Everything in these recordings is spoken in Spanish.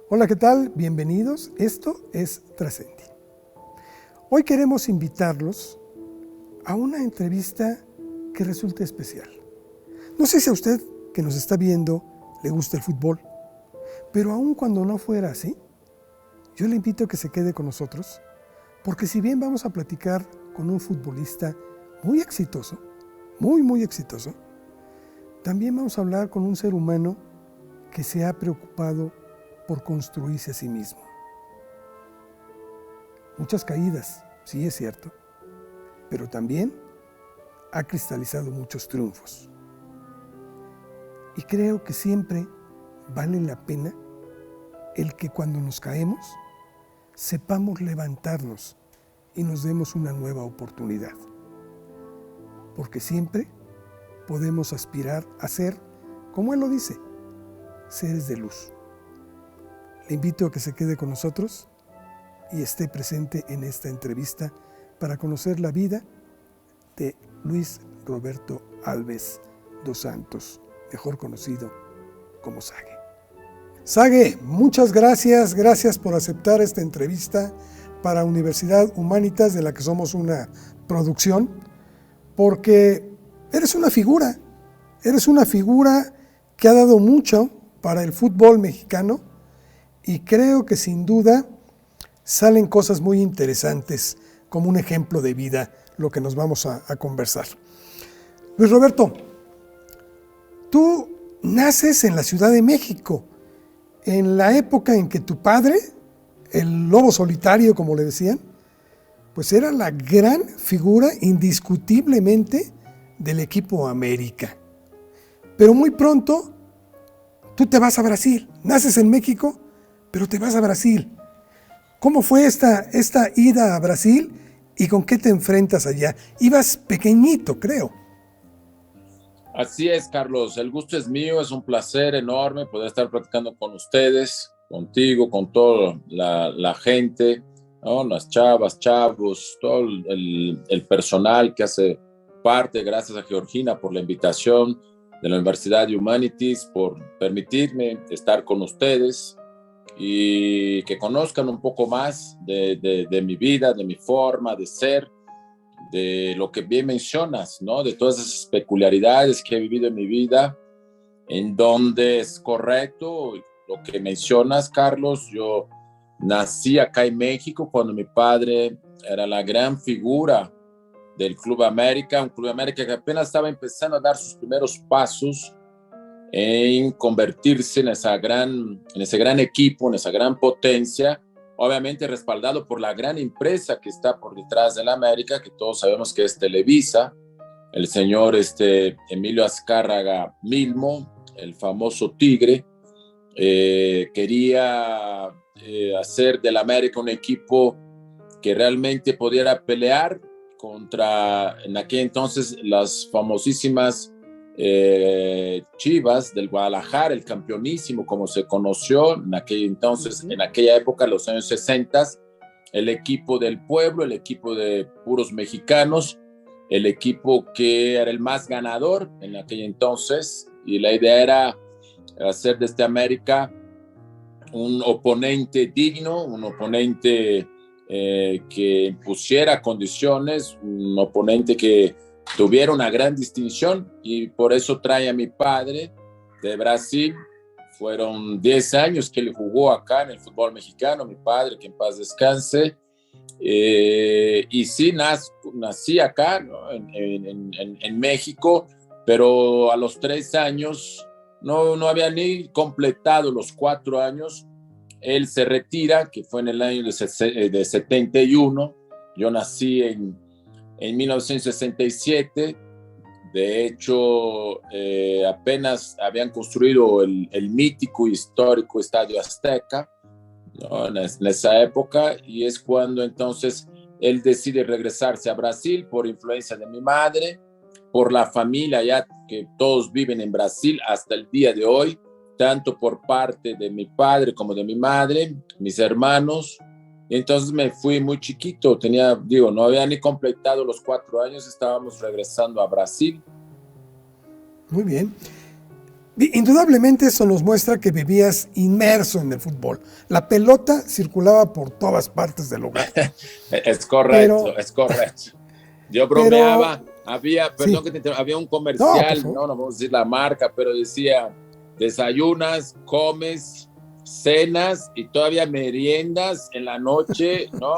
Hola, ¿qué tal? Bienvenidos. Esto es Trascendi. Hoy queremos invitarlos a una entrevista que resulte especial. No sé si a usted que nos está viendo le gusta el fútbol, pero aun cuando no fuera así, yo le invito a que se quede con nosotros, porque si bien vamos a platicar con un futbolista muy exitoso, muy exitoso, también vamos a hablar con un ser humano que se ha preocupado por construirse a sí mismo. Muchas caídas, sí es cierto, pero también ha cristalizado muchos triunfos. Y creo que siempre vale la pena el que cuando nos caemos sepamos levantarnos y nos demos una nueva oportunidad. Porque siempre podemos aspirar a ser, como él lo dice, seres de luz. Le invito a que se quede con nosotros y esté presente en esta entrevista para conocer la vida de Luis Roberto Alves dos Santos, mejor conocido como Sague. Sague, muchas gracias por aceptar esta entrevista para Universidad Humanitas, de la que somos una producción, porque eres una figura que ha dado mucho para el fútbol mexicano y creo que sin duda salen cosas muy interesantes como un ejemplo de vida, lo que nos vamos a conversar. Luis Roberto, tú naces en la Ciudad de México, en la época en que tu padre, el lobo solitario como le decían, pues era la gran figura indiscutiblemente del equipo América. Pero muy pronto tú te vas a Brasil, naces en México, pero te vas a Brasil. ¿Cómo fue esta ida a Brasil y con qué te enfrentas allá? Ibas pequeñito, creo. Así es, Carlos. El gusto es mío. Es un placer enorme poder estar platicando con ustedes, contigo, con toda la gente, ¿no? Las chavas, chavos, todo el personal que hace parte. Gracias a Georgina por la invitación de la Universidad de Humanities, por permitirme estar con ustedes y que conozcan un poco más de mi vida, de mi forma de ser, de lo que bien mencionas, ¿no? De todas esas peculiaridades que he vivido en mi vida, en donde es correcto lo que mencionas, Carlos. Yo nací acá en México cuando mi padre era la gran figura del Club América, un Club América que apenas estaba empezando a dar sus primeros pasos en convertirse en ese gran equipo, en esa gran potencia, obviamente respaldado por la gran empresa que está por detrás de la América, que todos sabemos que es Televisa, el señor Emilio Azcárraga Milmo, el famoso Tigre. Quería hacer del América un equipo que realmente pudiera pelear contra, en aquel entonces, las famosísimas Chivas del Guadalajara, el campeonísimo como se conoció en aquel entonces, en aquella época, los años 60, el equipo del pueblo, el equipo de puros mexicanos, el equipo que era el más ganador en aquel entonces, y la idea era hacer de este América un oponente digno, un oponente que impusiera condiciones, un oponente que tuviera una gran distinción, y por eso trae a mi padre de Brasil. Fueron 10 años que él jugó acá en el fútbol mexicano, mi padre, que en paz descanse. Y sí, nací acá, ¿no? en México, pero a los 3 años no había ni completado los 4 años. Él se retira, que fue en el año de 71. Yo nací en 1967. De hecho, apenas habían construido el mítico y histórico Estadio Azteca, ¿no? En esa época, y es cuando entonces él decide regresarse a Brasil por influencia de mi madre, por la familia ya que todos viven en Brasil hasta el día de hoy, tanto por parte de mi padre como de mi madre, mis hermanos. Entonces me fui muy chiquito, no había ni completado los 4 años, estábamos regresando a Brasil. Muy bien. Indudablemente eso nos muestra que vivías inmerso en el fútbol. La pelota circulaba por todas partes del hogar. Es correcto, es correcto. Yo bromeaba, sí. había un comercial, no vamos a decir la marca, pero decía, desayunas, comes, cenas y todavía meriendas en la noche, ¿no?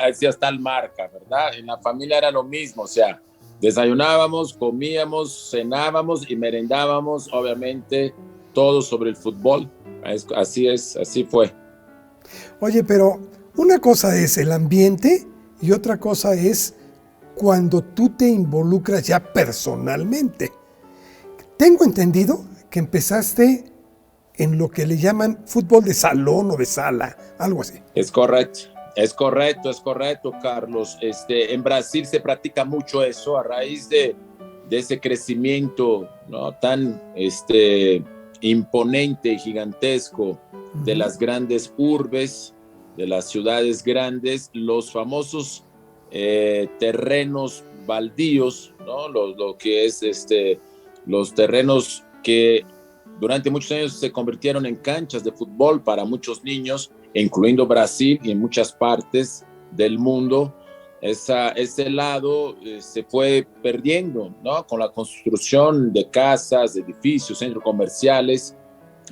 Decías tal marca, ¿verdad? En la familia era lo mismo, o sea, desayunábamos, comíamos, cenábamos y merendábamos, obviamente, todo sobre el fútbol. Así fue. Oye, pero una cosa es el ambiente y otra cosa es cuando tú te involucras ya personalmente. Tengo entendido que empezaste en lo que le llaman fútbol de salón o de sala, algo así. Es correcto, Carlos. En Brasil se practica mucho eso a raíz de ese crecimiento, ¿no? Tan imponente y gigantesco de las grandes urbes, de las ciudades grandes, los famosos terrenos baldíos, ¿no? Lo que es los terrenos que durante muchos años se convirtieron en canchas de fútbol para muchos niños, incluyendo Brasil y en muchas partes del mundo. Ese lado se fue perdiendo, ¿no? Con la construcción de casas, de edificios, centros comerciales.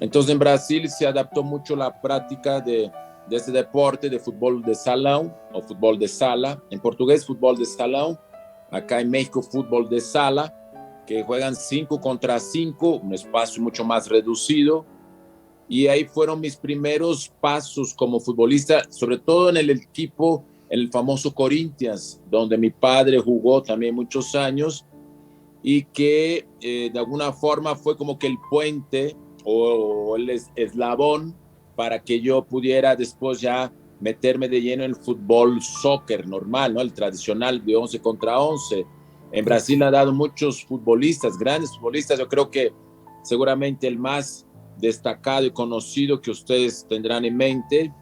Entonces en Brasil se adaptó mucho la práctica de este deporte de fútbol de salón o fútbol de sala. En portugués, fútbol de salón. Acá en México, fútbol de sala, que juegan 5 contra 5, un espacio mucho más reducido. Y ahí fueron mis primeros pasos como futbolista, sobre todo en el equipo, en el famoso Corinthians, donde mi padre jugó también muchos años y que de alguna forma fue como que el puente o el eslabón para que yo pudiera después ya meterme de lleno en el fútbol soccer normal, ¿no? El tradicional de 11 contra 11. En Brasil han dado muchos futbolistas, grandes futbolistas. Yo creo que seguramente el más destacado y conocido que ustedes tendrán en mente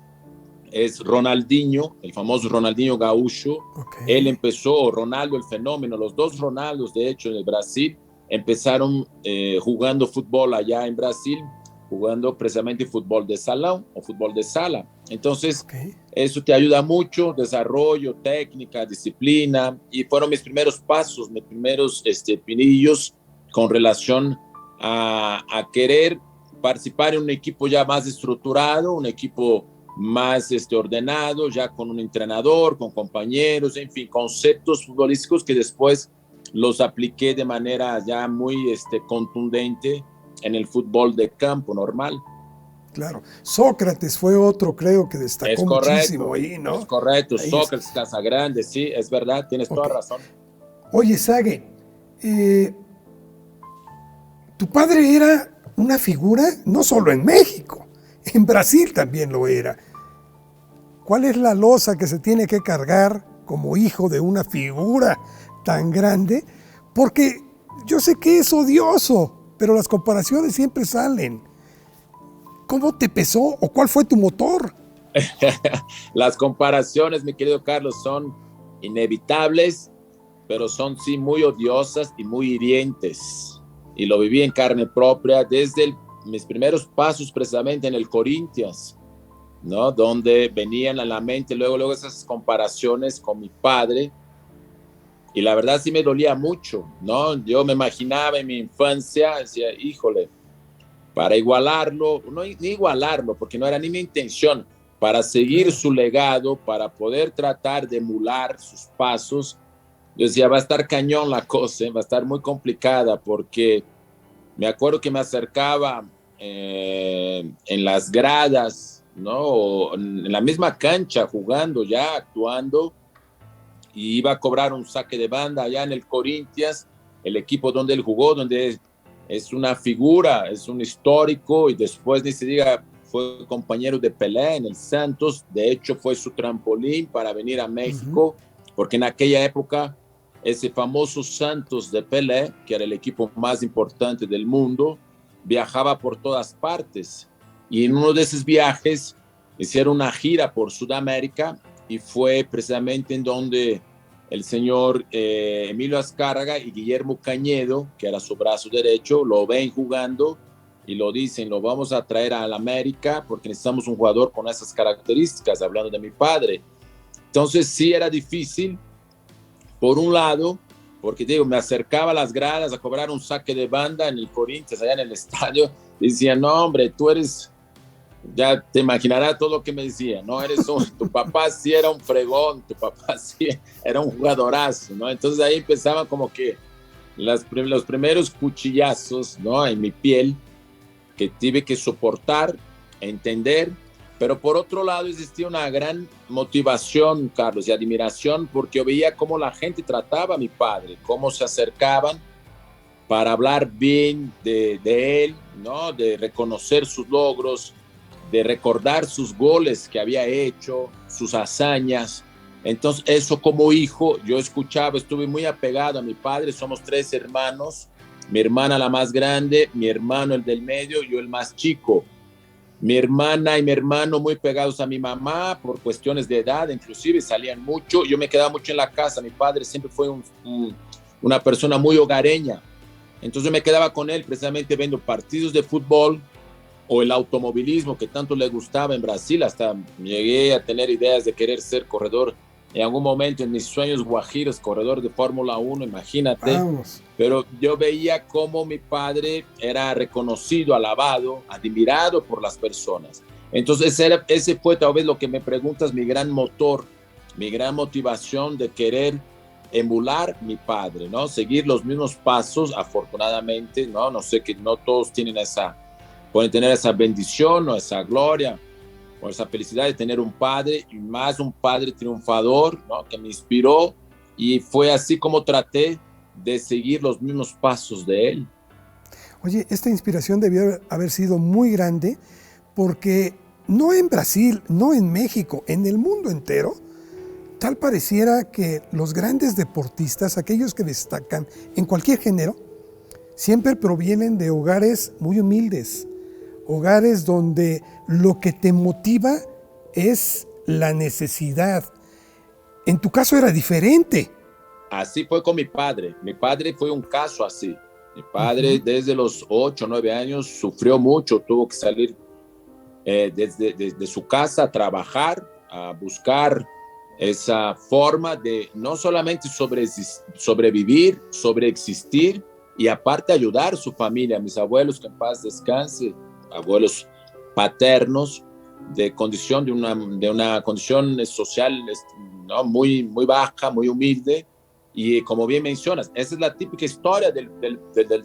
es Ronaldinho, el famoso Ronaldinho Gaúcho. Okay. Él empezó, Ronaldo el fenómeno, los dos Ronaldos de hecho en el Brasil empezaron jugando fútbol allá en Brasil, jugando precisamente fútbol de salón o fútbol de sala. Entonces, eso te ayuda mucho, desarrollo, técnica, disciplina, y fueron mis primeros pasos, mis primeros pinillos con relación a querer participar en un equipo ya más estructurado, un equipo más ordenado, ya con un entrenador, con compañeros, en fin, conceptos futbolísticos que después los apliqué de manera ya muy contundente en el fútbol de campo normal. Claro. Sócrates fue otro, creo, que destacó muchísimo ahí, ¿no? Es correcto, ahí Sócrates, Casagrande, sí, es verdad, tienes toda razón. Oye, Sague, tu padre era una figura no solo en México, en Brasil también lo era. ¿Cuál es la losa que se tiene que cargar como hijo de una figura tan grande? Porque yo sé que es odioso, pero las comparaciones siempre salen. ¿Cómo te pesó o cuál fue tu motor? Las comparaciones, mi querido Carlos, son inevitables, pero son sí muy odiosas y muy hirientes. Y lo viví en carne propia desde mis primeros pasos precisamente en el Corinthians, ¿no? Donde venían a la mente luego esas comparaciones con mi padre. Y la verdad sí me dolía mucho, ¿no? Yo me imaginaba en mi infancia, decía, híjole, para igualarlo, no ni igualarlo, porque no era ni mi intención, para seguir su legado, para poder tratar de emular sus pasos. Yo decía, va a estar cañón la cosa, va a estar muy complicada, porque me acuerdo que me acercaba en las gradas, ¿no? O en la misma cancha, jugando ya, actuando, y iba a cobrar un saque de banda allá en el Corinthians, el equipo donde él jugó, donde es una figura, es un histórico, y después ni se diga, fue compañero de Pelé en el Santos. De hecho fue su trampolín para venir a México, porque en aquella época ese famoso Santos de Pelé, que era el equipo más importante del mundo, viajaba por todas partes, y en uno de esos viajes hicieron una gira por Sudamérica, y fue precisamente en donde el señor Emilio Azcárraga y Guillermo Cañedo, que era su brazo derecho, lo ven jugando y lo dicen, lo vamos a traer al América porque necesitamos un jugador con esas características, hablando de mi padre. Entonces sí era difícil, por un lado, porque digo, me acercaba a las gradas a cobrar un saque de banda en el Corinthians, allá en el estadio, y decía, no hombre, tú eres, ya te imaginarás todo lo que me decía, no eres tu papá sí era un fregón, tu papá sí era un jugadorazo, ¿no? Entonces ahí empezaban como que los primeros cuchillazos, ¿no? En mi piel, que tuve que soportar, entender, pero por otro lado existía una gran motivación, Carlos, y admiración, porque yo veía cómo la gente trataba a mi padre, cómo se acercaban para hablar bien de él, ¿no? De reconocer sus logros, de recordar sus goles que había hecho, sus hazañas. Entonces, eso como hijo, yo escuchaba, estuve muy apegado a mi padre, somos 3 hermanos, mi hermana la más grande, mi hermano el del medio, yo el más chico. Mi hermana y mi hermano muy pegados a mi mamá por cuestiones de edad, inclusive salían mucho, yo me quedaba mucho en la casa, mi padre siempre fue una persona muy hogareña, entonces yo me quedaba con él precisamente viendo partidos de fútbol o el automovilismo que tanto le gustaba en Brasil, hasta llegué a tener ideas de querer ser corredor en algún momento en mis sueños guajiros, corredor de Fórmula 1, imagínate. Vamos. Pero yo veía cómo mi padre era reconocido, alabado, admirado por las personas. Entonces ese fue tal vez lo que me preguntas, mi gran motor, mi gran motivación de querer emular mi padre, ¿no? Seguir los mismos pasos, afortunadamente, ¿no? No sé, que no todos tienen pueden tener esa bendición o esa gloria o esa felicidad de tener un padre, y más un padre triunfador, ¿no? Que me inspiró, y fue así como traté de seguir los mismos pasos de él. Oye, esta inspiración debió haber sido muy grande porque no en Brasil, no en México, en el mundo entero, tal pareciera que los grandes deportistas, aquellos que destacan en cualquier género, siempre provienen de hogares muy humildes, hogares donde lo que te motiva es la necesidad. En tu caso era diferente. Así fue con mi padre. Mi padre fue un caso así. Mi padre desde los 8 o 9 años sufrió mucho, tuvo que salir desde su casa a trabajar, a buscar esa forma de no solamente sobrevivir, sobreexistir, y aparte ayudar a su familia, a mis abuelos, que en paz descanse, abuelos paternos, de una condición social, ¿no? Muy baja, muy humilde. Y como bien mencionas, esa es la típica historia del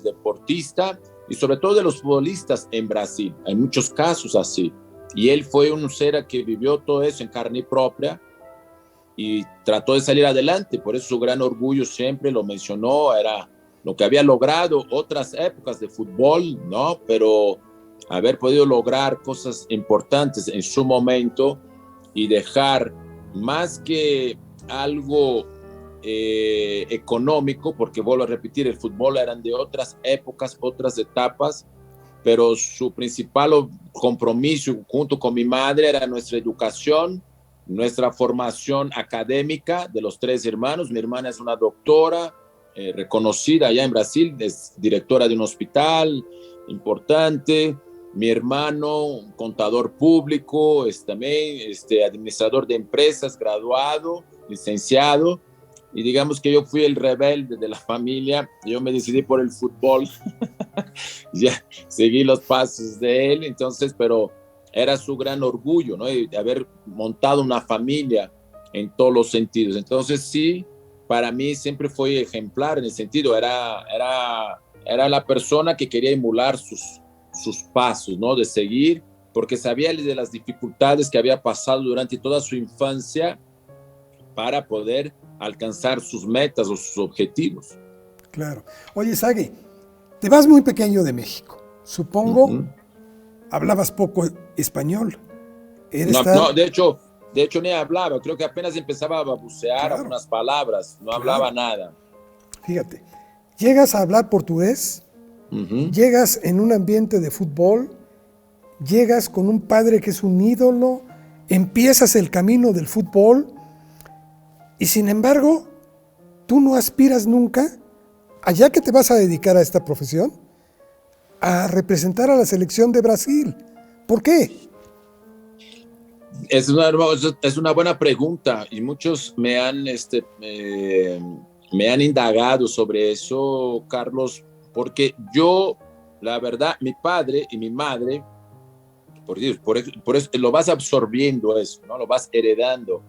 deportista y sobre todo de los futbolistas en Brasil. Hay muchos casos así. Y él fue un ser que vivió todo eso en carne propia y trató de salir adelante. Por eso su gran orgullo siempre lo mencionó, era lo que había logrado otras épocas de fútbol, ¿no? Pero haber podido lograr cosas importantes en su momento y dejar más que algo económico, porque vuelvo a repetir, el fútbol eran de otras épocas, otras etapas, pero su principal compromiso junto con mi madre era nuestra educación, nuestra formación académica de los 3 hermanos. Mi hermana es una doctora reconocida allá en Brasil, es directora de un hospital importante. Mi hermano, un contador público, también administrador de empresas, graduado, licenciado. Y digamos que yo fui el rebelde de la familia. Yo me decidí por el fútbol. Ya seguí los pasos de él. Entonces, pero era su gran orgullo, ¿no? De haber montado una familia en todos los sentidos. Entonces, sí, para mí siempre fue ejemplar en el sentido. Era la persona que quería emular sus pasos, ¿no? De seguir, porque sabía de las dificultades que había pasado durante toda su infancia para poder alcanzar sus metas o sus objetivos. Claro. Oye, Sagi, te vas muy pequeño de México. Supongo hablabas poco español. No, de hecho ni hablaba. Creo que apenas empezaba a balbucear algunas palabras. No hablaba nada. Fíjate, llegas a hablar portugués, llegas en un ambiente de fútbol, llegas con un padre que es un ídolo, empiezas el camino del fútbol y sin embargo, tú no aspiras nunca, allá que te vas a dedicar a esta profesión, a representar a la selección de Brasil. ¿Por qué? Es una buena pregunta y muchos me han indagado sobre eso, Carlos, porque yo, la verdad, mi padre y mi madre, por Dios, por eso lo vas absorbiendo eso, ¿no? Lo vas heredando.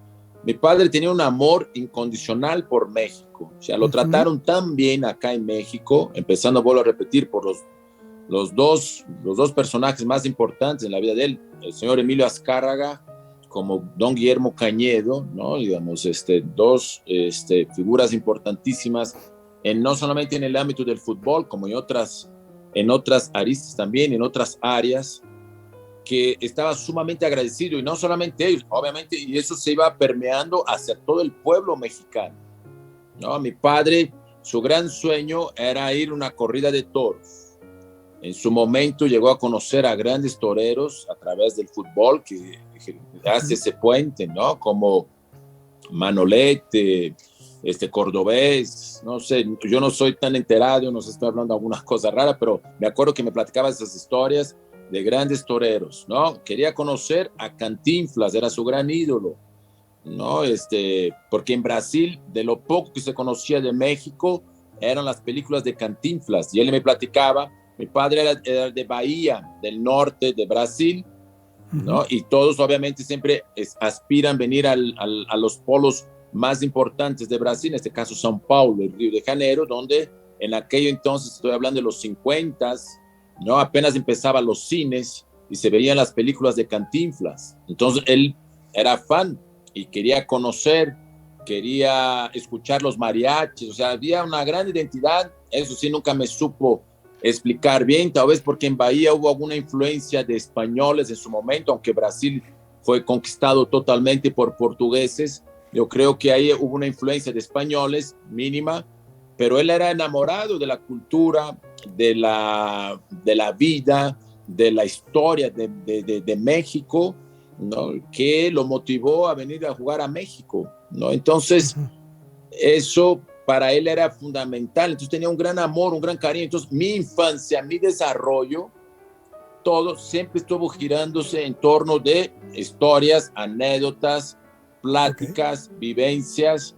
Mi padre tenía un amor incondicional por México, o sea, lo trataron tan bien acá en México, empezando, vuelvo a repetir, por los dos personajes más importantes en la vida de él, el señor Emilio Azcárraga, como don Guillermo Cañedo, ¿no? Digamos, dos figuras importantísimas, no solamente en el ámbito del fútbol, como en otras aristas también, en otras áreas, que estaba sumamente agradecido, y no solamente ellos, obviamente, y eso se iba permeando hacia todo el pueblo mexicano, ¿no? Mi padre, su gran sueño era ir a una corrida de toros. En su momento llegó a conocer a grandes toreros a través del fútbol que hace ese puente, ¿no? Como Manolete, Cordobés, no sé, yo no soy tan enterado, no sé, estoy hablando de algunas cosas raras, pero me acuerdo que me platicaba esas historias de grandes toreros, ¿no? Quería conocer a Cantinflas, era su gran ídolo, ¿no? Porque en Brasil, de lo poco que se conocía de México, eran las películas de Cantinflas, y él me platicaba. Mi padre era de Bahía, del norte de Brasil, ¿no? Y todos obviamente siempre aspiran venir a los polos más importantes de Brasil, en este caso São Paulo, el Río de Janeiro, donde en aquello entonces, estoy hablando de los 50, ¿no? Apenas empezaban los cines y se veían las películas de Cantinflas. Entonces él era fan y quería conocer, quería escuchar los mariachis, o sea, había una gran identidad. Eso sí, nunca me supo explicar bien, tal vez porque en Bahía hubo alguna influencia de españoles en su momento, aunque Brasil fue conquistado totalmente por portugueses. Yo creo que ahí hubo una influencia de españoles mínima, pero él era enamorado de la cultura, de la vida, de la historia de México, ¿no? Que lo motivó a venir a jugar a México, ¿no? Entonces, eso para él era fundamental. Entonces tenía un gran amor, un gran cariño. Entonces mi infancia, mi desarrollo, todo siempre estuvo girándose en torno de historias, anécdotas, pláticas, vivencias,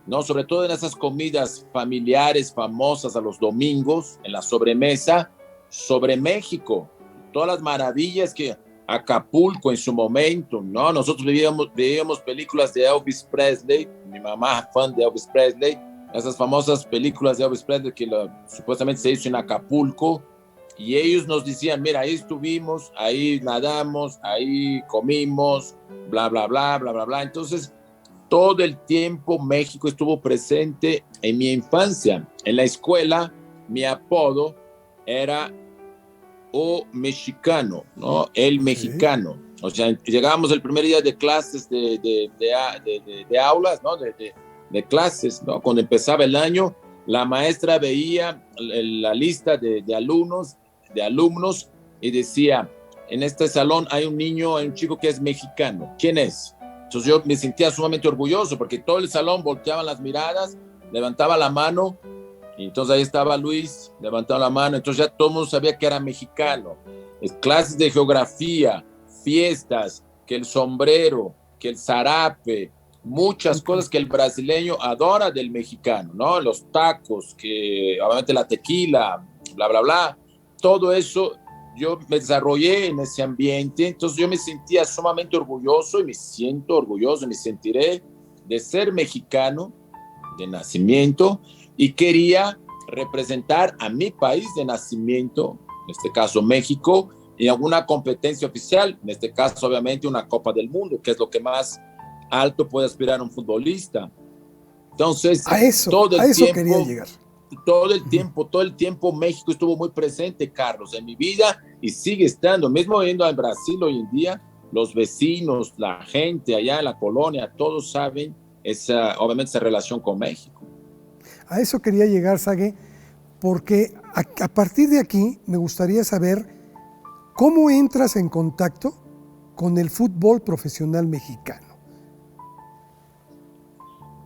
¿no? Sobre todo en esas comidas familiares famosas a los domingos, en la sobremesa, sobre México, todas las maravillas que Acapulco en su momento, ¿no? Nosotros veíamos películas de Elvis Presley, mi mamá fan de Elvis Presley, esas famosas películas de Elvis Presley que supuestamente se hizo en Acapulco, y ellos nos decían, mira, ahí estuvimos, ahí nadamos, ahí comimos, bla, bla, bla, bla, bla, bla. Entonces, todo el tiempo México estuvo presente en mi infancia. En la escuela, mi apodo era O Mexicano, ¿no? El mexicano. O sea, llegábamos el primer día de clases de aulas, ¿no? De clases, ¿no? Cuando empezaba el año, la maestra veía la lista de alumnos y decía, en este salón hay un chico que es mexicano. ¿Quién es? Entonces yo me sentía sumamente orgulloso porque todo el salón volteaban las miradas, levantaba la mano, y entonces ahí estaba Luis, levantaba la mano, entonces ya todo el mundo sabía que era mexicano. Clases de geografía, fiestas, que el sombrero, que el zarape, muchas cosas que el brasileño adora del mexicano, ¿no? Los tacos, que obviamente la tequila, bla, bla, bla. Todo eso yo me desarrollé en ese ambiente, entonces yo me sentía sumamente orgulloso y me siento orgulloso, me sentiré de ser mexicano de nacimiento y quería representar a mi país de nacimiento, en este caso México, en alguna competencia oficial, en este caso obviamente una Copa del Mundo, que es lo que más alto puede aspirar un futbolista. Entonces, a eso quería llegar. Todo el tiempo México estuvo muy presente, Carlos, en mi vida, y sigue estando, mismo yendo a Brasil hoy en día, los vecinos, la gente allá en la colonia, todos saben obviamente esa relación con México. A eso quería llegar, Sague, porque a partir de aquí me gustaría saber cómo entras en contacto con el fútbol profesional mexicano.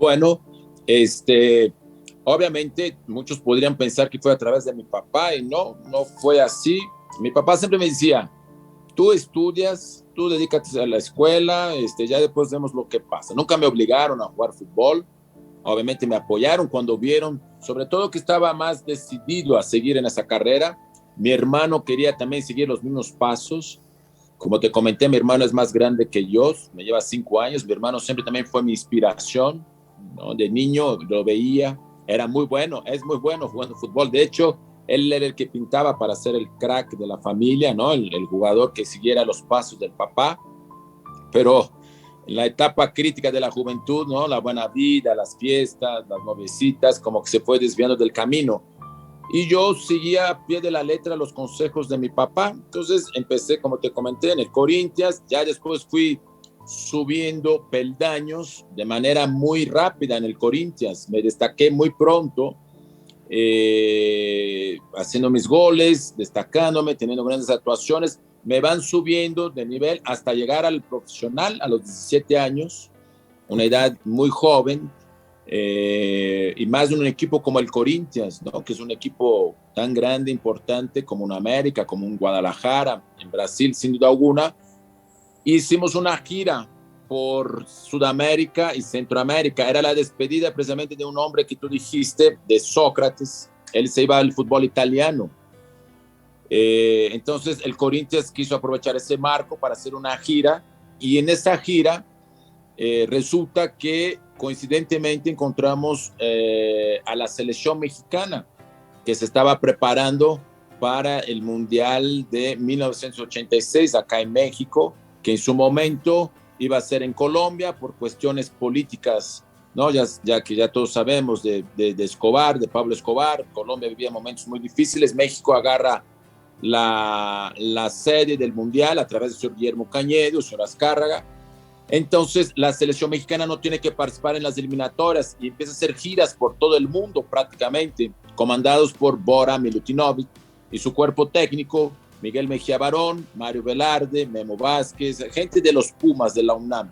Bueno, Obviamente, muchos podrían pensar que fue a través de mi papá y no, no fue así. Mi papá siempre me decía, tú estudias, tú dedícate a la escuela, ya después vemos lo que pasa. Nunca me obligaron a jugar fútbol, obviamente me apoyaron cuando vieron, sobre todo que estaba más decidido a seguir en esa carrera. Mi hermano quería también seguir los mismos pasos. Como te comenté, mi hermano es más grande que yo, me lleva 5 años. Mi hermano siempre también fue mi inspiración, ¿no? De niño lo veía, era muy bueno, es muy bueno jugando fútbol. De hecho, él era el que pintaba para ser el crack de la familia, ¿no? El jugador que siguiera los pasos del papá. Pero en la etapa crítica de la juventud, ¿no? La buena vida, las fiestas, las novecitas, como que se fue desviando del camino. Y yo seguía a pie de la letra los consejos de mi papá. Entonces empecé, como te comenté, en el Corinthians. Ya después fui subiendo peldaños de manera muy rápida en el Corinthians. Me destaqué muy pronto, haciendo mis goles, destacándome, teniendo grandes actuaciones. Me van subiendo de nivel hasta llegar al profesional a los 17 años, una edad muy joven. Y más de un equipo como el Corinthians, ¿no? Que es un equipo tan grande, importante como un América, como un Guadalajara, en Brasil, sin duda alguna. Hicimos una gira por Sudamérica y Centroamérica. Era la despedida precisamente de un hombre que tú dijiste, de Sócrates. Él se iba al fútbol italiano. Entonces el Corinthians quiso aprovechar ese marco para hacer una gira, y en esa gira resulta que coincidentemente encontramos a la selección mexicana que se estaba preparando para el Mundial de 1986 acá en México, que en su momento iba a ser en Colombia por cuestiones políticas, ¿no? Ya que ya todos sabemos de Escobar, de Pablo Escobar. Colombia vivía momentos muy difíciles. México agarra la sede del Mundial a través del señor Guillermo Cañedo, el señor Azcárraga. Entonces la selección mexicana no tiene que participar en las eliminatorias y empieza a hacer giras por todo el mundo prácticamente, comandados por Bora Milutinovic y su cuerpo técnico, Miguel Mejía Barón, Mario Velarde, Memo Vázquez, gente de los Pumas de la UNAM.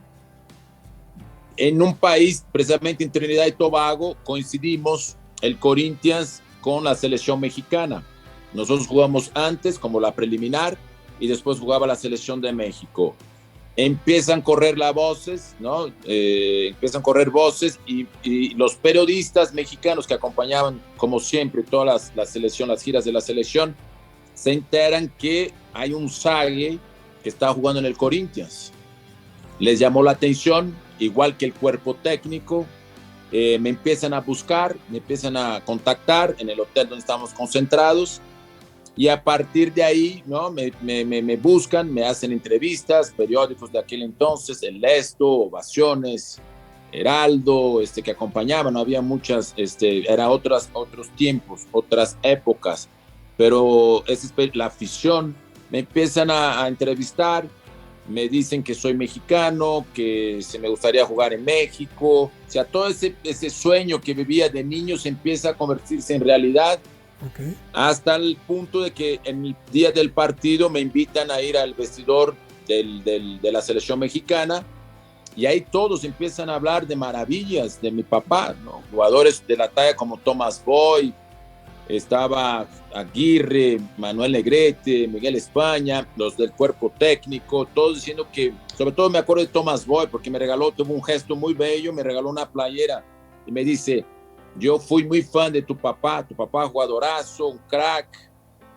En un país, precisamente en Trinidad y Tobago, coincidimos el Corinthians con la selección mexicana. Nosotros jugamos antes como la preliminar y después jugaba la selección de México. Empiezan a correr las voces, ¿no? Empiezan a correr voces y los periodistas mexicanos que acompañaban, como siempre, todas las giras de la selección, se enteran que hay un Sague que está jugando en el Corinthians. Les llamó la atención, igual que el cuerpo técnico. Me empiezan a buscar, me empiezan a contactar en el hotel donde estamos concentrados. Y a partir de ahí, ¿no? me buscan, me hacen entrevistas, periódicos de aquel entonces, El Esto, Ovaciones, Heraldo, que acompañaban. No había muchas, era otros tiempos, otras épocas, pero la afición me empiezan a entrevistar, me dicen que soy mexicano, que se me gustaría jugar en México. O sea, todo ese sueño que vivía de niño se empieza a convertirse en realidad. Okay. Hasta el punto de que en el día del partido me invitan a ir al vestidor de la selección mexicana, y ahí todos empiezan a hablar de maravillas de mi papá, ¿no? Jugadores de la talla como Tomás Boy, estaba Aguirre, Manuel Negrete, Miguel España, los del cuerpo técnico, todos diciendo que, sobre todo me acuerdo de Tomás Boy, porque tuvo un gesto muy bello, me regaló una playera y me dice: yo fui muy fan de tu papá jugadorazo, un crack,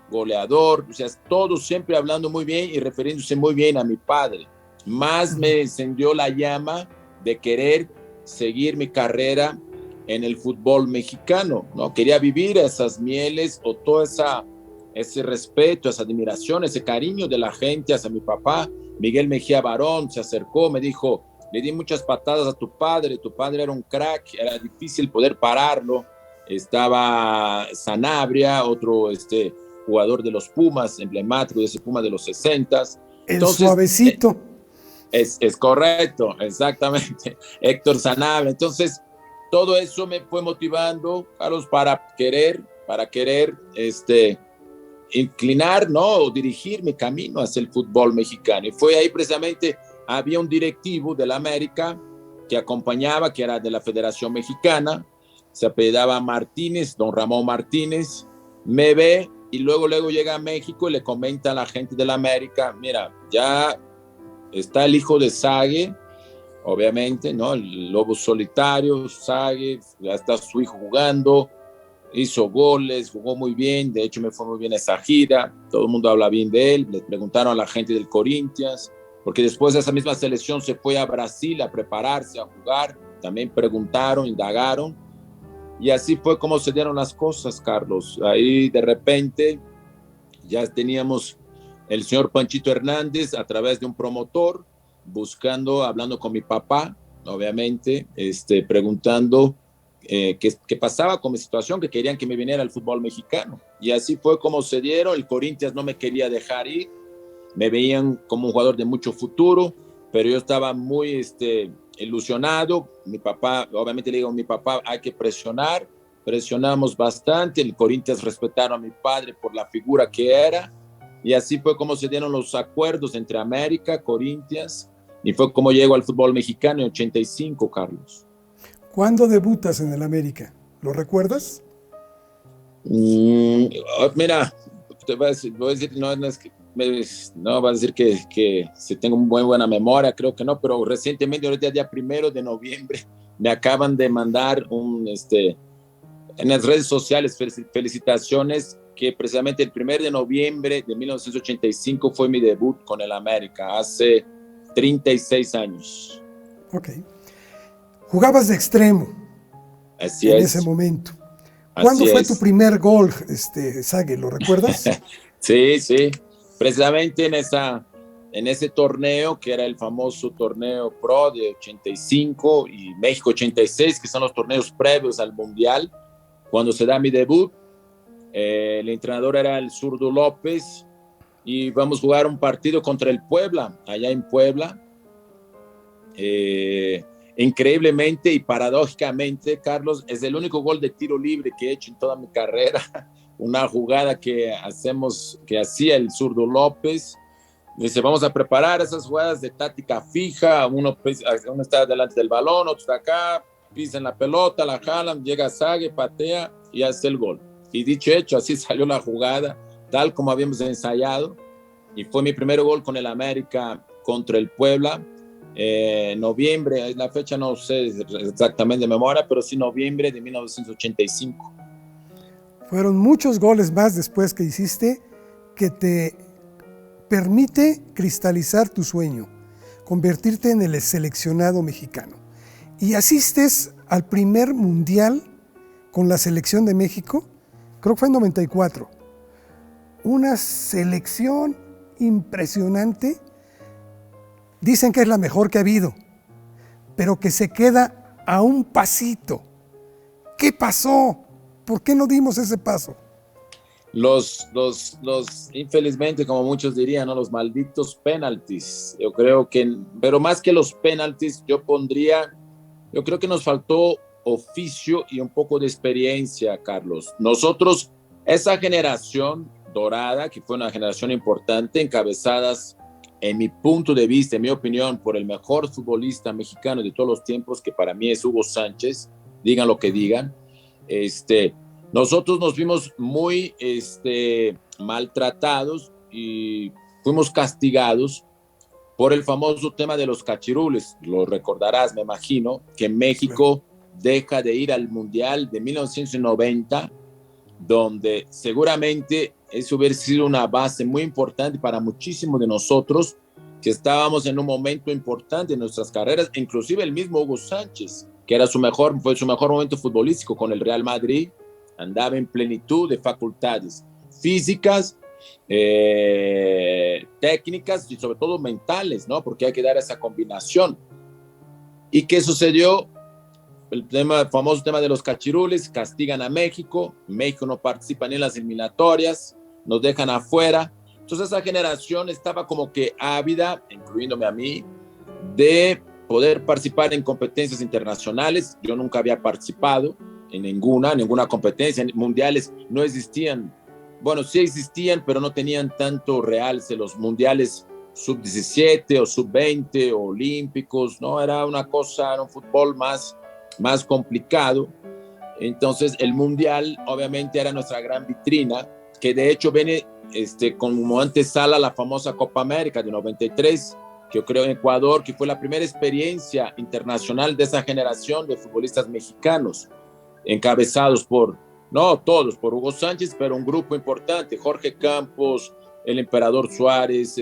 goleador. O sea, todos siempre hablando muy bien y refiriéndose muy bien a mi padre. Más me encendió la llama de querer seguir mi carrera en el fútbol mexicano, ¿no? Quería vivir esas mieles, o todo ese respeto, esa admiración, ese cariño de la gente hacia mi papá. Miguel Mejía Barón se acercó, me dijo: le di muchas patadas a tu padre era un crack, era difícil poder pararlo. Estaba Sanabria, otro jugador de los Pumas, emblemático de ese Puma de los 60s. Entonces, el suavecito. Es correcto, exactamente. Héctor Sanabria. Entonces, todo eso me fue motivando, Carlos, para querer inclinar, ¿no? O dirigir mi camino hacia el fútbol mexicano. Y fue ahí precisamente. Había un directivo de la América que acompañaba, que era de la Federación Mexicana, se apellidaba Martínez, don Ramón Martínez, me ve y luego llega a México y le comenta a la gente de la América, mira, ya está el hijo de Sague, obviamente, ¿no? El lobo solitario, Sague, ya está su hijo jugando, hizo goles, jugó muy bien, de hecho me fue muy bien esa gira, todo el mundo habla bien de él, le preguntaron a la gente del Corinthians, porque después de esa misma selección se fue a Brasil a prepararse, a jugar, también preguntaron, indagaron, y así fue como se dieron las cosas, Carlos. Ahí de repente ya teníamos el señor Panchito Hernández a través de un promotor, hablando con mi papá, obviamente, preguntando qué pasaba con mi situación, que querían que me viniera al fútbol mexicano. Y así fue como se dieron. El Corinthians no me quería dejar ir, me veían como un jugador de mucho futuro, pero yo estaba muy ilusionado. Mi papá, obviamente le digo a mi papá, hay que presionamos bastante. El Corinthians respetaron a mi padre por la figura que era, y así fue como se dieron los acuerdos entre América, Corinthians, y fue como llego al fútbol mexicano en 85, Carlos. ¿Cuándo debutas en el América? ¿Lo recuerdas? Mira, te voy a decir, no va a decir que si tengo muy buena memoria, creo que no, pero recientemente, ahorita día 1 de noviembre, me acaban de mandar en las redes sociales felicitaciones, que precisamente el 1 de noviembre de 1985 fue mi debut con el América, hace 36 años. Ok. Jugabas de extremo. Así en es. ese momento. ¿Cuándo fue tu primer gol, Sague? ¿Lo recuerdas? Sí. Precisamente en ese torneo, que era el famoso torneo Pro de 85 y México 86, que son los torneos previos al Mundial, cuando se da mi debut, el entrenador era el zurdo López, y vamos a jugar un partido contra el Puebla, allá en Puebla. Increíblemente y paradójicamente, Carlos, es el único gol de tiro libre que he hecho en toda mi carrera. Una jugada que hacía el zurdo López. Dice, vamos a preparar esas jugadas de táctica fija. Uno está delante del balón, otro está acá, pisan la pelota, la jalan, llega Sague, patea y hace el gol. Y dicho hecho, así salió la jugada, tal como habíamos ensayado. Y fue mi primer gol con el América contra el Puebla. Noviembre, la fecha no sé exactamente de memoria, pero sí noviembre de 1985. Fueron muchos goles más después que hiciste que te permite cristalizar tu sueño, convertirte en el seleccionado mexicano. Y asistes al primer mundial con la selección de México, creo que fue en 94. Una selección impresionante. Dicen que es la mejor que ha habido, pero que se queda a un pasito. ¿Qué pasó? ¿Por qué no dimos ese paso? Los infelizmente, como muchos dirían, ¿no? Los malditos penaltis. Yo creo que, pero más que los penaltis, yo creo que nos faltó oficio y un poco de experiencia, Carlos. Nosotros, esa generación dorada, que fue una generación importante, encabezadas, en mi punto de vista, en mi opinión, por el mejor futbolista mexicano de todos los tiempos, que para mí es Hugo Sánchez, digan lo que digan. Nosotros nos vimos muy maltratados y fuimos castigados por el famoso tema de los cachirules. Lo recordarás, me imagino, que México deja de ir al Mundial de 1990, donde seguramente eso hubiera sido una base muy importante para muchísimos de nosotros que estábamos en un momento importante en nuestras carreras, inclusive el mismo Hugo Sánchez, que fue su mejor momento futbolístico con el Real Madrid, andaba en plenitud de facultades físicas, técnicas y sobre todo mentales, ¿no? Porque hay que dar esa combinación. ¿Y qué sucedió? El famoso tema de los cachirules, castigan a México, México no participa ni en las eliminatorias, nos dejan afuera. Entonces esa generación estaba como que ávida, incluyéndome a mí, de poder participar en competencias internacionales. Yo nunca había participado en ninguna competencia. Mundiales no existían. Bueno, sí existían, pero no tenían tanto realce los mundiales sub-17 o sub-20 o olímpicos, ¿no? Era una cosa, era un fútbol más complicado. Entonces el Mundial obviamente era nuestra gran vitrina, que de hecho viene como antesala la famosa Copa América de 93, que yo creo en Ecuador, que fue la primera experiencia internacional de esa generación de futbolistas mexicanos, encabezados por, no todos, por Hugo Sánchez, pero un grupo importante: Jorge Campos, el Emperador Suárez,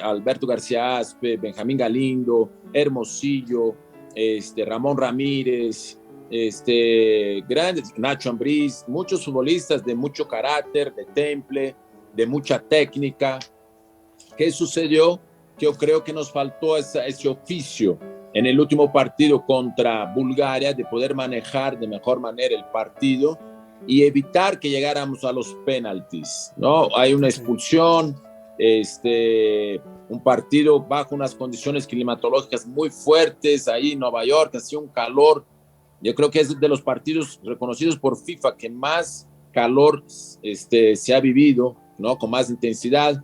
Alberto García Aspe, Benjamín Galindo, Hermosillo, Ramón Ramírez, grandes, Nacho Ambriz, muchos futbolistas de mucho carácter, de temple, de mucha técnica. ¿Qué sucedió? Que yo creo que nos faltó ese oficio en el último partido contra Bulgaria, de poder manejar de mejor manera el partido y evitar que llegáramos a los penaltis, ¿no? Hay una expulsión, un partido bajo unas condiciones climatológicas muy fuertes, ahí en Nueva York hacía un calor. Yo creo que es de los partidos reconocidos por FIFA que más calor se ha vivido, ¿no? Con más intensidad.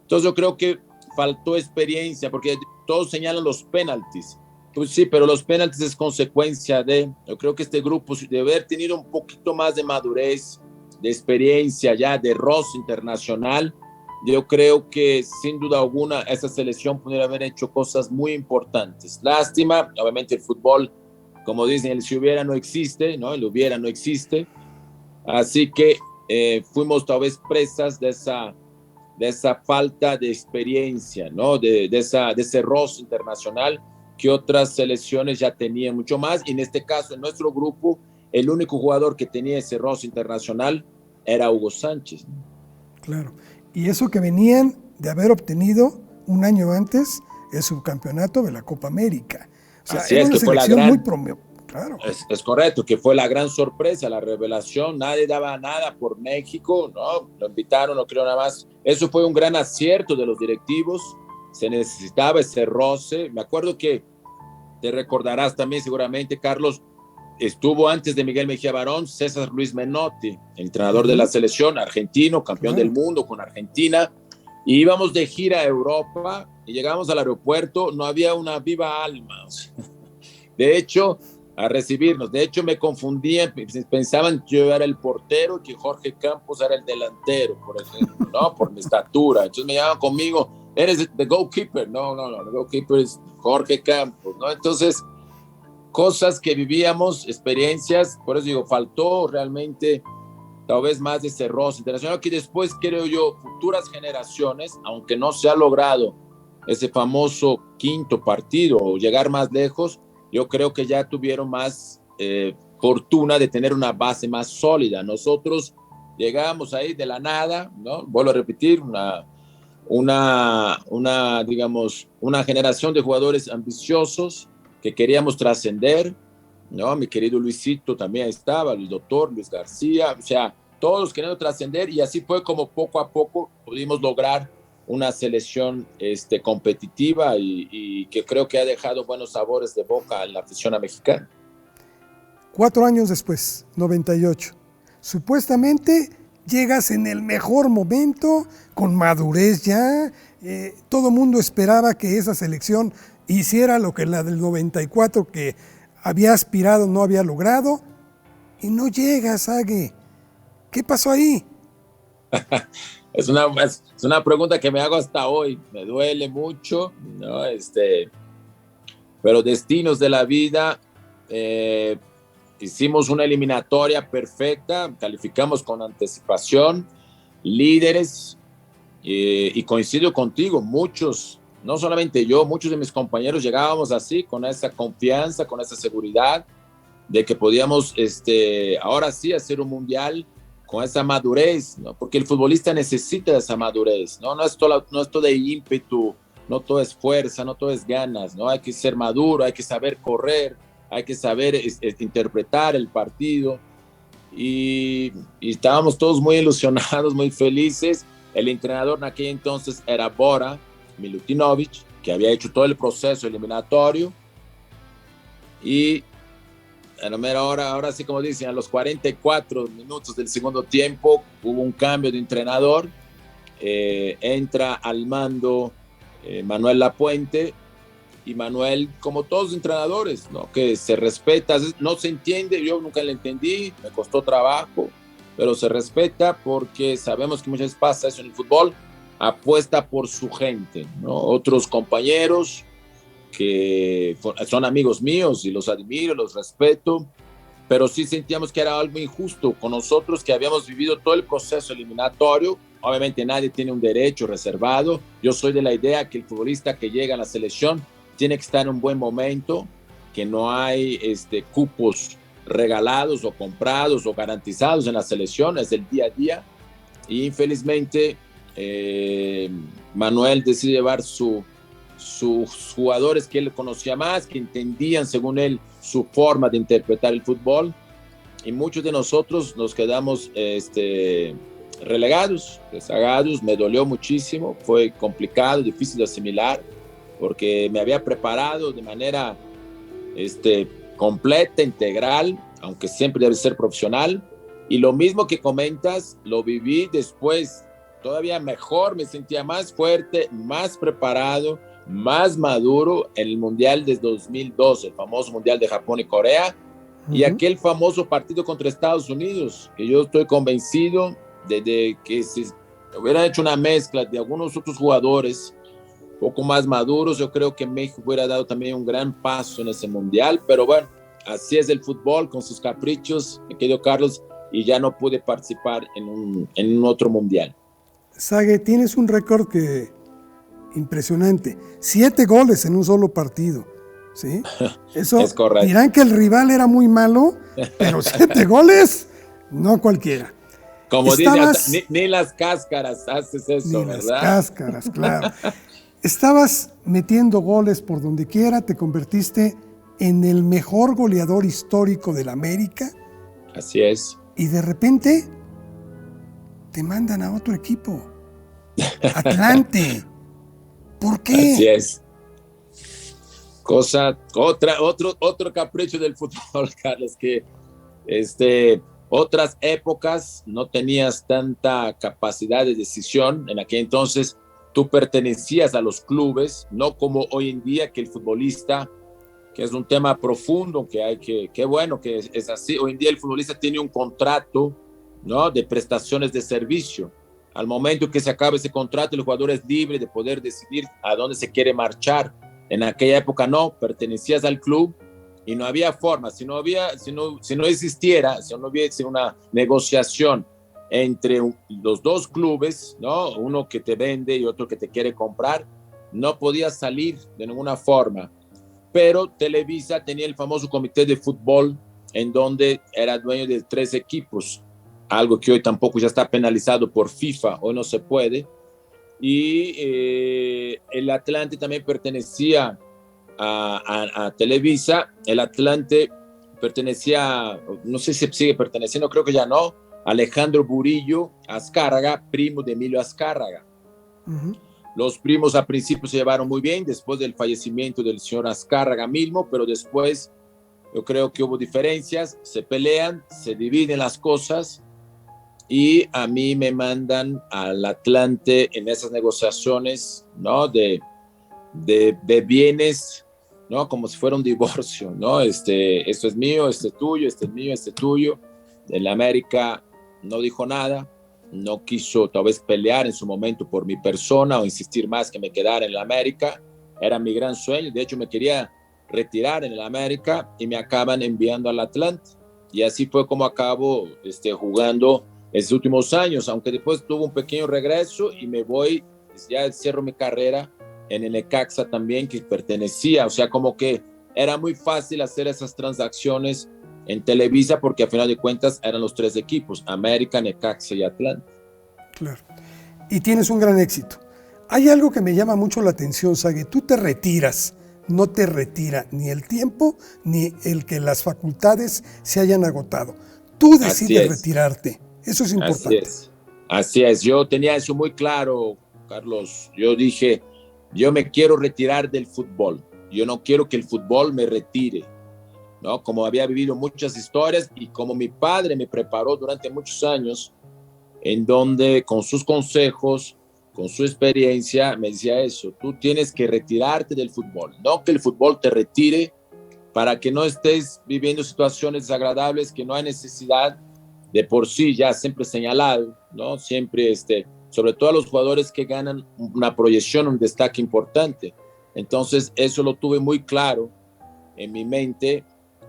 Entonces yo creo que faltó experiencia, porque todos señalan los penaltis. Pues sí, pero los penaltis es consecuencia de, yo creo que este grupo de haber tenido un poquito más de madurez, de experiencia ya, de roce internacional, yo creo que sin duda alguna esa selección pudiera haber hecho cosas muy importantes. Lástima, obviamente el fútbol, como dicen, el si hubiera no existe, ¿no? El hubiera no existe. Así que fuimos tal vez presas de esa falta de experiencia, ¿no? De ese roce internacional que otras selecciones ya tenían mucho más. Y en este caso, en nuestro grupo, el único jugador que tenía ese roce internacional era Hugo Sánchez, ¿no? Claro. Y eso que venían de haber obtenido un año antes el subcampeonato de la Copa América. O sea, así era es, una que selección muy claro. Es correcto, que fue la gran sorpresa, la revelación. Nadie daba nada por México, ¿no? Lo invitaron, no creo nada más. Eso fue un gran acierto de los directivos. Se necesitaba ese roce. Me acuerdo que te recordarás también seguramente, Carlos, estuvo antes de Miguel Mejía Barón César Luis Menotti, entrenador de la selección argentino, campeón del mundo con Argentina, y íbamos de gira a Europa y llegamos al aeropuerto, no había una viva alma. O sea, de hecho, a recibirnos, de hecho me confundían, pensaban que yo era el portero y que Jorge Campos era el delantero, por ejemplo, ¿no? Por mi estatura. Entonces me llamaban conmigo, eres the goalkeeper. No, el goalkeeper es Jorge Campos, ¿no? Entonces, cosas que vivíamos, experiencias, por eso digo, faltó realmente tal vez más de ese roce internacional, que después creo yo, futuras generaciones, aunque no se ha logrado ese famoso quinto partido o llegar más lejos, yo creo que ya tuvieron más fortuna de tener una base más sólida. Nosotros llegamos ahí de la nada, ¿no? Vuelvo a repetir, digamos, una generación de jugadores ambiciosos que queríamos trascender, ¿no? Mi querido Luisito también estaba, el doctor Luis García, o sea, todos queriendo trascender, y así fue como poco a poco pudimos lograr una selección competitiva y que creo que ha dejado buenos sabores de boca en la afición mexicana. 4 años después, 98, supuestamente llegas en el mejor momento, con madurez ya, todo mundo esperaba que esa selección hiciera lo que la del 94 que había aspirado, no había logrado, y no llegas, Ague. ¿Qué pasó ahí? Es una pregunta que me hago hasta hoy, me duele mucho, ¿no? Pero destinos de la vida. Hicimos una eliminatoria perfecta, calificamos con anticipación, líderes, y coincido contigo, muchos, no solamente yo, muchos de mis compañeros llegábamos así, con esa confianza, con esa seguridad de que podíamos ahora sí hacer un mundial con esa madurez, ¿no? Porque el futbolista necesita esa madurez, ¿no? No es todo de ímpetu, no todo es fuerza, no todo es ganas, ¿no? Hay que ser maduro, hay que saber correr, hay que saber interpretar el partido, y estábamos todos muy ilusionados, muy felices. El entrenador en aquel entonces era Bora Milutinovic, que había hecho todo el proceso eliminatorio, y a la mera hora, ahora sí, como dicen, a los 44 minutos del segundo tiempo hubo un cambio de entrenador, entra al mando Manuel Lapuente, y Manuel, como todos los entrenadores, ¿no? Que se respeta, no se entiende, yo nunca le entendí, me costó trabajo, pero se respeta porque sabemos que muchas veces pasa eso en el fútbol, apuesta por su gente, ¿no? Otros compañeros que son amigos míos y los admiro, los respeto, pero sí sentíamos que era algo injusto con nosotros que habíamos vivido todo el proceso eliminatorio. Obviamente nadie tiene un derecho reservado. Yo soy de la idea que el futbolista que llega a la selección tiene que estar en un buen momento, que no hay cupos regalados o comprados o garantizados en la selección, es el día a día. Y infelizmente Manuel decide llevar sus jugadores que él conocía más, que entendían según él su forma de interpretar el fútbol, y muchos de nosotros nos quedamos relegados, rezagados. Me dolió muchísimo, fue complicado, difícil de asimilar, porque me había preparado de manera completa, integral, aunque siempre debe ser profesional, y lo mismo que comentas, lo viví después, todavía mejor, me sentía más fuerte, más preparado, más maduro en el Mundial de 2002, el famoso Mundial de Japón y Corea, y aquel famoso partido contra Estados Unidos, que yo estoy convencido de que si hubiera hecho una mezcla de algunos otros jugadores un poco más maduros, yo creo que México hubiera dado también un gran paso en ese Mundial, pero bueno, así es el fútbol con sus caprichos, mi querido Carlos, y ya no pude participar en un otro Mundial. Sague, tienes un récord que impresionante, 7 goles en un solo partido, ¿sí? Eso es correcto. Dirán que el rival era muy malo, pero 7 goles, no cualquiera. Como dice, ni las cáscaras haces eso, ni ¿verdad? Las cáscaras, claro. Estabas metiendo goles por donde quiera, te convertiste en el mejor goleador histórico de la América. Así es. Y de repente te mandan a otro equipo, Atlante. ¿Por qué? Así es. Otro capricho del fútbol, Carlos, que otras épocas no tenías tanta capacidad de decisión. En aquel entonces tú pertenecías a los clubes, no como hoy en día que el futbolista, que es un tema profundo, que bueno que es así. Hoy en día el futbolista tiene un contrato, ¿no?, de prestaciones de servicio. Al momento que se acabe ese contrato, el jugador es libre de poder decidir a dónde se quiere marchar. En aquella época no, pertenecías al club y no había forma. Si no existiera, si no hubiese una negociación entre los dos clubes, ¿no?, uno que te vende y otro que te quiere comprar, no podías salir de ninguna forma. Pero Televisa tenía el famoso comité de fútbol en donde era dueño de 3 equipos, algo que hoy tampoco ya está penalizado por FIFA, hoy no se puede. Y el Atlante también pertenecía a Televisa. El Atlante pertenecía, no sé si sigue perteneciendo, creo que ya no, Alejandro Burillo Azcárraga, primo de Emilio Azcárraga. Los primos al principio se llevaron muy bien, después del fallecimiento del señor Azcárraga mismo, pero después yo creo que hubo diferencias, se pelean, se dividen las cosas, y a mí me mandan al Atlante en esas negociaciones, ¿no?, de bienes, ¿no?, como si fuera un divorcio, ¿no? Esto es mío, este es tuyo, este es mío, este es tuyo. El América no dijo nada, no quiso tal vez pelear en su momento por mi persona o insistir más que me quedara en el América. Era mi gran sueño, de hecho me quería retirar en el América y me acaban enviando al Atlante. Y así fue como acabo jugando estos últimos años, aunque después tuve un pequeño regreso y me voy, ya cierro mi carrera en el Necaxa también, que pertenecía, o sea, como que era muy fácil hacer esas transacciones en Televisa porque a final de cuentas eran los 3 equipos, América, Necaxa y Atlante. Claro. Y tienes un gran éxito. Hay algo que me llama mucho la atención, Sague, tú te retiras, no te retira ni el tiempo ni el que las facultades se hayan agotado. Tú decides retirarte. Eso es importante. Así es. Yo tenía eso muy claro, Carlos. Yo dije, yo me quiero retirar del fútbol. Yo no quiero que el fútbol me retire, ¿no? Como había vivido muchas historias y como mi padre me preparó durante muchos años, en donde con sus consejos, con su experiencia, me decía eso: tú tienes que retirarte del fútbol, no que el fútbol te retire, para que no estés viviendo situaciones desagradables que no hay necesidad de por sí, ya siempre señalado, ¿no? Siempre, sobre todo a los jugadores que ganan una proyección, un destaque importante. Entonces, eso lo tuve muy claro en mi mente,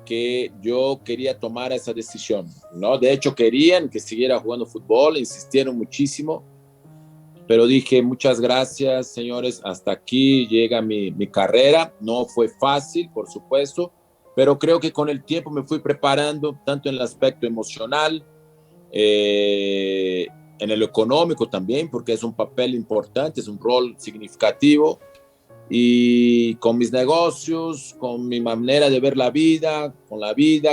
que yo quería tomar esa decisión, ¿no? De hecho, querían que siguiera jugando fútbol, insistieron muchísimo, pero dije: muchas gracias, señores, hasta aquí llega mi carrera. No fue fácil, por supuesto, pero creo que con el tiempo me fui preparando, tanto en el aspecto emocional, en el económico también, porque es un papel importante, es un rol significativo, y con mis negocios, con mi manera de ver la vida,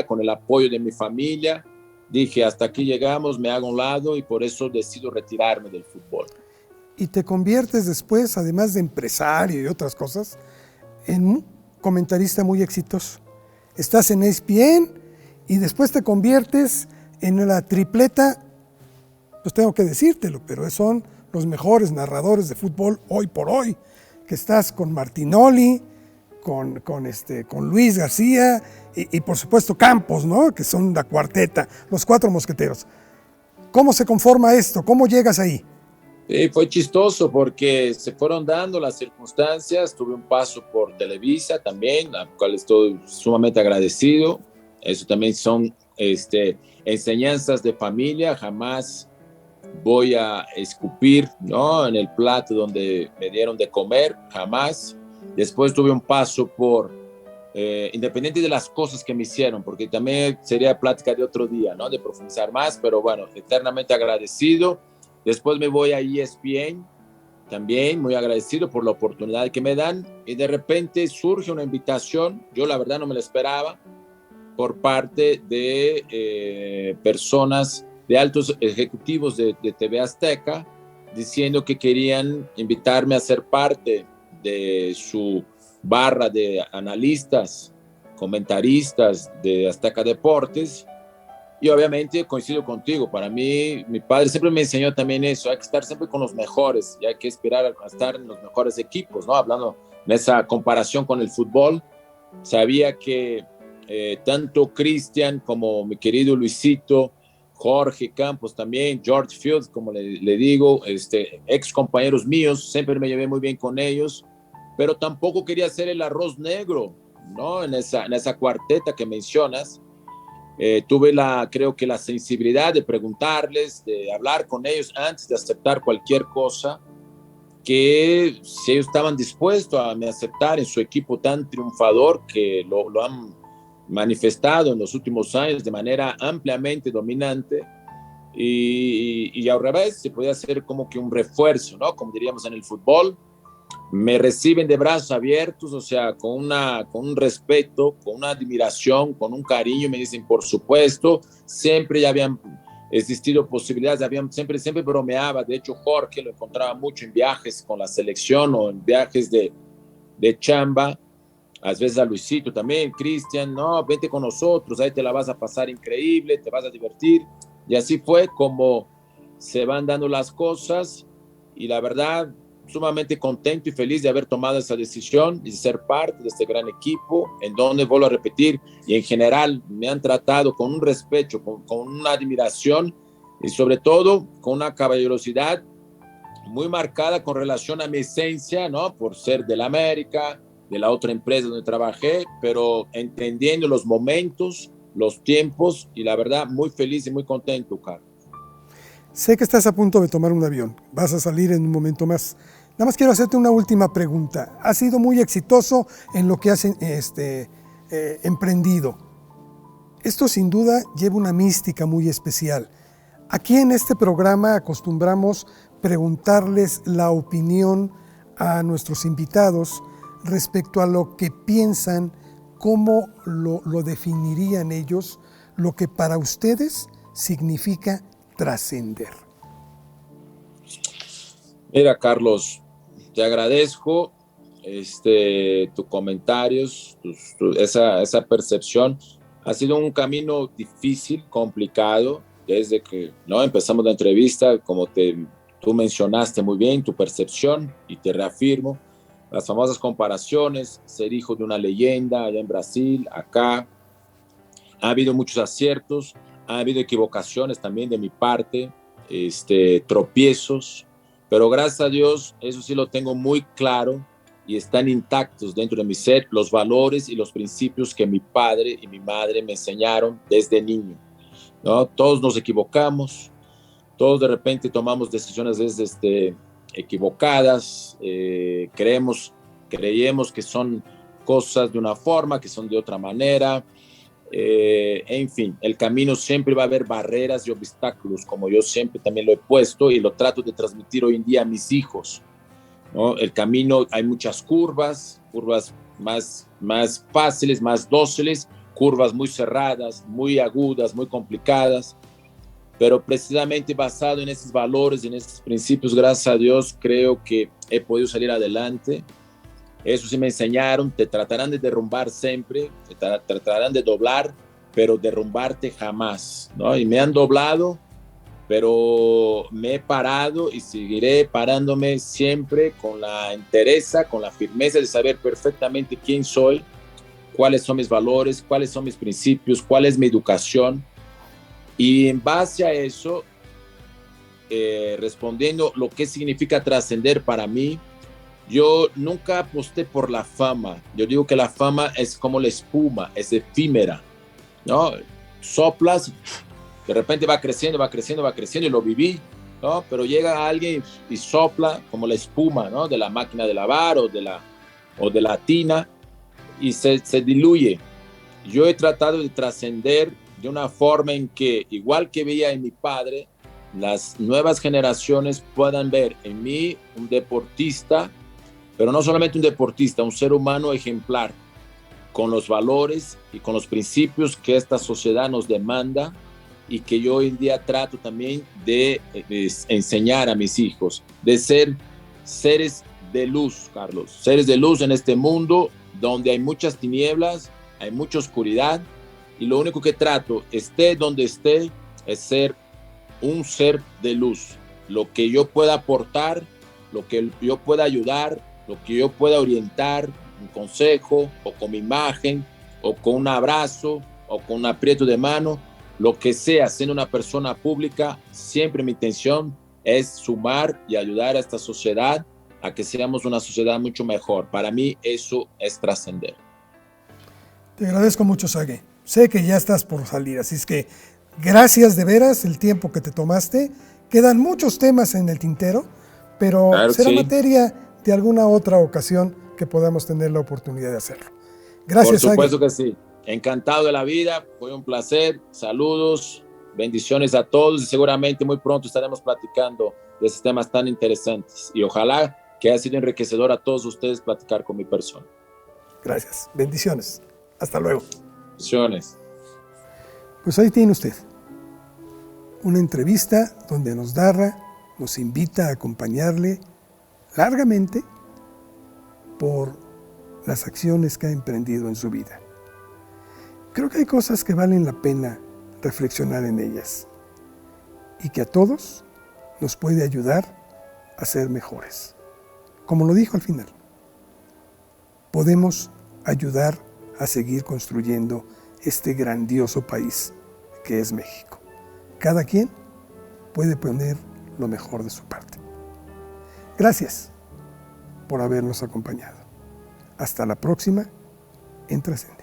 con el apoyo de mi familia, dije: hasta aquí llegamos, me hago a un lado, y por eso decido retirarme del fútbol. Y te conviertes después, además de empresario y otras cosas, en un comentarista muy exitoso. Estás en ESPN y después te conviertes en la tripleta, pues tengo que decírtelo, pero son los mejores narradores de fútbol hoy por hoy, que estás con Martinoli, con Luis García y por supuesto Campos, ¿no? Que son la cuarteta, los cuatro mosqueteros. ¿Cómo se conforma esto? ¿Cómo llegas ahí? Sí, fue chistoso porque se fueron dando las circunstancias. Tuve un paso por Televisa también, al cual estoy sumamente agradecido. Eso también son enseñanzas de familia. Jamás voy a escupir, ¿no?, en el plato donde me dieron de comer, jamás. Después tuve un paso por, independiente de las cosas que me hicieron, porque también sería plática de otro día, ¿no?, de profundizar más, pero bueno, eternamente agradecido. Después me voy a ESPN, también muy agradecido por la oportunidad que me dan, y de repente surge una invitación, yo la verdad no me la esperaba, por parte de personas, de altos ejecutivos de TV Azteca, diciendo que querían invitarme a ser parte de su barra de analistas, comentaristas de Azteca Deportes. Y obviamente coincido contigo. Para mí, mi padre siempre me enseñó también eso: hay que estar siempre con los mejores y hay que esperar a estar en los mejores equipos, ¿no? Hablando en esa comparación con el fútbol, sabía que tanto Cristian como mi querido Luisito, Jorge Campos también, George Fields, como le digo, ex compañeros míos, siempre me llevé muy bien con ellos, pero tampoco quería ser el arroz negro, ¿no? En esa cuarteta que mencionas. Tuve creo que la sensibilidad de preguntarles, de hablar con ellos antes de aceptar cualquier cosa, que si ellos estaban dispuestos a me aceptar en su equipo tan triunfador, que lo han manifestado en los últimos años de manera ampliamente dominante, y al revés, se podía hacer como que un refuerzo, ¿no?, como diríamos en el fútbol. Me reciben de brazos abiertos, o sea, con un respeto, con una admiración, con un cariño. Me dicen: por supuesto, siempre ya habían existido posibilidades, siempre bromeaba. De hecho, Jorge lo encontraba mucho en viajes con la selección o en viajes de chamba. A veces a Luisito también: Cristian, no, vente con nosotros, ahí te la vas a pasar increíble, te vas a divertir. Y así fue como se van dando las cosas, y la verdad, sumamente contento y feliz de haber tomado esa decisión y de ser parte de este gran equipo, en donde, vuelvo a repetir, y en general me han tratado con un respeto, con una admiración, y sobre todo con una caballerosidad muy marcada con relación a mi esencia, ¿no?, por ser del América, de la otra empresa donde trabajé, pero entendiendo los momentos, los tiempos, y la verdad, muy feliz y muy contento, Carlos. Sé que estás a punto de tomar un avión, vas a salir en un momento más. Nada más quiero hacerte una última pregunta. Has sido muy exitoso en lo que has emprendido. Esto sin duda lleva una mística muy especial. Aquí en este programa acostumbramos preguntarles la opinión a nuestros invitados respecto a lo que piensan, cómo lo definirían ellos, lo que para ustedes significa trascender. Mira, Carlos, te agradezco tus comentarios, esa percepción. Ha sido un camino difícil, complicado, desde que no empezamos la entrevista, como te Tú mencionaste muy bien tu percepción y te reafirmo. Las famosas comparaciones, ser hijo de una leyenda allá en Brasil, acá. Ha habido muchos aciertos, ha habido equivocaciones también de mi parte, tropiezos, pero gracias a Dios, eso sí lo tengo muy claro y están intactos dentro de mi ser los valores y los principios que mi padre y mi madre me enseñaron desde niño, ¿no? Todos nos equivocamos, todos de repente tomamos decisiones a veces equivocadas, creemos que son cosas de una forma, que son de otra manera. En fin, el camino siempre va a haber barreras y obstáculos, como yo siempre también lo he puesto y lo trato de transmitir hoy en día a mis hijos, ¿no? El camino, hay muchas curvas más fáciles, más dóciles, curvas muy cerradas, muy agudas, muy complicadas, pero precisamente basado en esos valores, en esos principios, gracias a Dios, creo que he podido salir adelante. Eso sí me enseñaron, te tratarán de derrumbar siempre, te tratarán de doblar, pero derrumbarte jamás, ¿no? Y me han doblado, pero me he parado y seguiré parándome siempre con la entereza, con la firmeza de saber perfectamente quién soy, cuáles son mis valores, cuáles son mis principios, cuál es mi educación. Y en base a eso, respondiendo lo que significa trascender para mí, yo nunca aposté por la fama. Yo digo que la fama es como la espuma, es efímera, ¿no? Soplas, de repente va creciendo, va creciendo, va creciendo, y lo viví, ¿no? Pero llega alguien y sopla como la espuma, ¿no? De la máquina de lavar o de la tina, y se diluye. Yo he tratado de trascender de una forma en que, igual que veía en mi padre, las nuevas generaciones puedan ver en mí un deportista, pero no solamente un deportista, un ser humano ejemplar, con los valores y con los principios que esta sociedad nos demanda y que yo hoy en día trato también de enseñar a mis hijos, de ser seres de luz, Carlos, seres de luz en este mundo donde hay muchas tinieblas, hay mucha oscuridad, y lo único que trato, esté donde esté, es ser un ser de luz. Lo que yo pueda aportar, lo que yo pueda ayudar, lo que yo pueda orientar, un consejo, o con mi imagen, o con un abrazo, o con un aprieto de mano, lo que sea, siendo una persona pública, siempre mi intención es sumar y ayudar a esta sociedad a que seamos una sociedad mucho mejor. Para mí eso es trascender. Te agradezco mucho, Sague. Sé que ya estás por salir, así es que gracias de veras el tiempo que te tomaste. Quedan muchos temas en el tintero, pero claro, será sí. materia de alguna otra ocasión que podamos tener la oportunidad de hacerlo. Gracias, Por supuesto Sague. que sí. Encantado de la vida, fue un placer. Saludos, bendiciones a todos y seguramente muy pronto estaremos platicando de estos temas tan interesantes. Y ojalá que haya sido enriquecedor a todos ustedes platicar con mi persona. Gracias. Bendiciones. Hasta luego. Bendiciones. Pues ahí tiene usted una entrevista donde nos narra, nos invita a acompañarle largamente por las acciones que ha emprendido en su vida. Creo que hay cosas que valen la pena reflexionar en ellas y que a todos nos puede ayudar a ser mejores. Como lo dijo al final, podemos ayudar a seguir construyendo este grandioso país que es México. Cada quien puede poner lo mejor de su parte. Gracias por habernos acompañado. Hasta la próxima en Trascendencia.